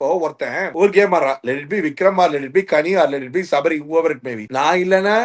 இப்போ ஒருத்தன் ஒரு கேம் ஆடுறான், let it be Vikram or let it be Kani or let it be Sabari, whoever it may be. நான் இல்லனா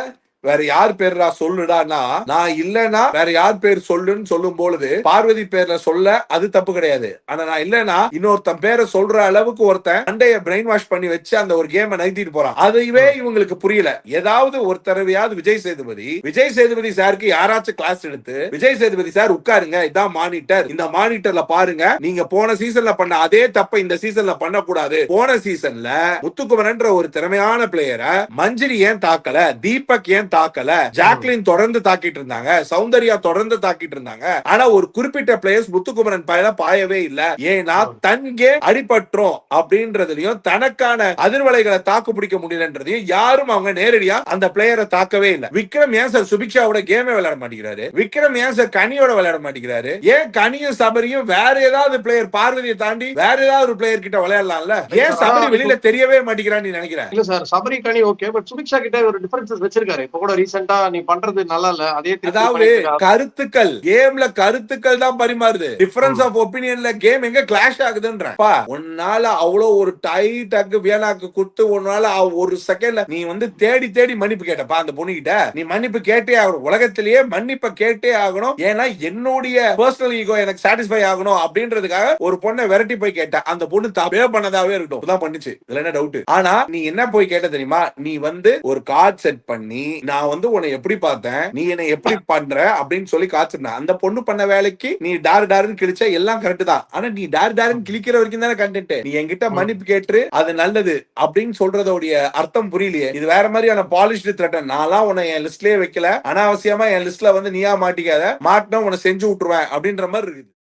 வேற யார் பேர்டா சொல்லுடானா, நான் இல்லனா வேற யார் பேர் சொல்லுன்னு சொல்லும் பொழுது பார்வதி பேர்ல சொல்ல அது தப்பு கிடையாது. ஆனா நான் இல்லனா இன்னொருத்தன் பேரை சொல்ற அளவுக்கு ஒருத்தன் மண்டைய பிரெயின் வாஷ் பண்ணி வச்சு அந்த ஒரு கேமை நகர்த்திட்டு போறான். அதுவே இவங்களுக்கு புரியல. ஏதாவது ஒரு தடவையாவது விஜய் சேதுபதி சாருக்கு யாராச்சும் கிளாஸ் எடுத்து, விஜய் சேதுபதி சார் உட்காருங்க, இதான் மானிட்டர், இந்த மானிட்டர்ல பாருங்க, நீங்க போன சீசன்ல பண்ண அதே தப்ப இந்த சீசன்ல பண்ணக்கூடாது. போன சீசன்ல முத்துக்குமரன்ற ஒரு திறமையான பிளேயரை மஞ்சிரி ஏன் தாக்கல, தீபக் ஏன் தாக்கல, ஜாக்லின் தொடர்ந்து தாக்கிட்டு இருந்தாங்க, சௌந்தர்யா தொடர்ந்து தாக்கிட்டு இருந்தாங்க. ஆனா ஒரு குறிப்பிட்ட பிளேயர்ஸ் முத்துக்குமரன் பாயல பாயவே இல்ல. ஏன்னா தன் கேம் அடிபற்றோம் அப்படின்றதுலயும் தனக்கான அதிர்வலைகளை தாக்கு பிடிக்க முடியலன்றதையும் யாரும் அவங்க நேரடியா அந்த பிளேயரை தாக்கவே இல்ல. விக்ரம் ஏன் சார் சுபிக்ஷாவோட கேமே விளையாட மாட்டேங்கிறாரு? விக்ரம் ஏன் சார் கனியோட விளையாட மாட்டேங்கிறாரு? ஏன் கனியும் சபரியும் வேற ஏதாவது பிளேயர் பார்வதியை தாண்டி வேற ஏதாவது ஒரு பிளேயர் கிட்ட விளையாடலாம்ல? ஏன் சபரி வெளியில தெரியவே மாட்டேங்கிறான்னு நினைக்கிறேன். இல்ல sir, Sabari Ghani okay, but Subiksha கிட்ட ஒரு டிஃபரன்சஸ் வச்சிருக்காரு. இப்ப கூட ரீசெண்டா நீ பண்றது நல்லா இல்ல, அதே அதாவது கருத்துக்கள் கேம்ல கருத்துக்கள் தான் பரிமாறுது. டிஃபரன்ஸ் ஆஃப் ஒபினியன்ல கேம் எங்க கிளாஷ் ஆகுதுன்ற. உன்னால அவ்வளவு ஒரு டைட்டாக்கு வியனாக்கு குத்து, உன்னால ஒரு செகண்ட்ல நீ தேடி தேடி மன்னிப்பு கேட்டப்பா அந்த பொண்ணு கிட்ட. நீ மன்னிப்பு கேட்டே ஆகணும், உலகத்திலேயே மன்னிப்பை கேட்டே ஆகணும். ஏன்னா என்னுடைய பர்சனல் ஈகோ எனக்கு சாட்டிஸ்ஃபை ஆகணும் அப்படின்றதுக்காக ஒரு பொண்ணை விரட்டி போய் கேட்ட. அந்த பொண்ணு தப்பே பண்ணதாவே இருக்கட்டும், தான் பண்ணுச்சு, இதுல என்ன டவுட்? ஆனா நீ என்ன போய் கேட்ட தெரியுமா? நீ ஒரு கார்டு செட் பண்ணி நான் உன்னை எப்படி பார்த்தேன், நீ என்ன எப்படி பண்ற அப்படின்னு சொல்லி காத்துனா அந்த பொண்ணு பண்ண வேலைக்கு நீ டாருன்னு கிழிச்ச எல்லாம் கரெக்ட் தான். ஆனா நீ டாருன்னு கிழிக்கிற வரைக்கும் தானே கண்டென்ட். நீ என்கிட்ட மன்னிப்பு கேட்டு அது நல்லது அப்படின்னு சொல்றதோடைய அர்த்தம் புரியலையே. இது வேற மாதிரியான பாலிஷ்டு த்ரெட்டன். நான்லாம் உன்னை என் லிஸ்ட்லயே வைக்கல, அனாவசியமா என் லிஸ்ட்ல நீயா மாட்டிக்காத, மாட்டினா உன்னை செஞ்சு விட்டுருவேன் அப்படின்ற மாதிரி இருக்குது.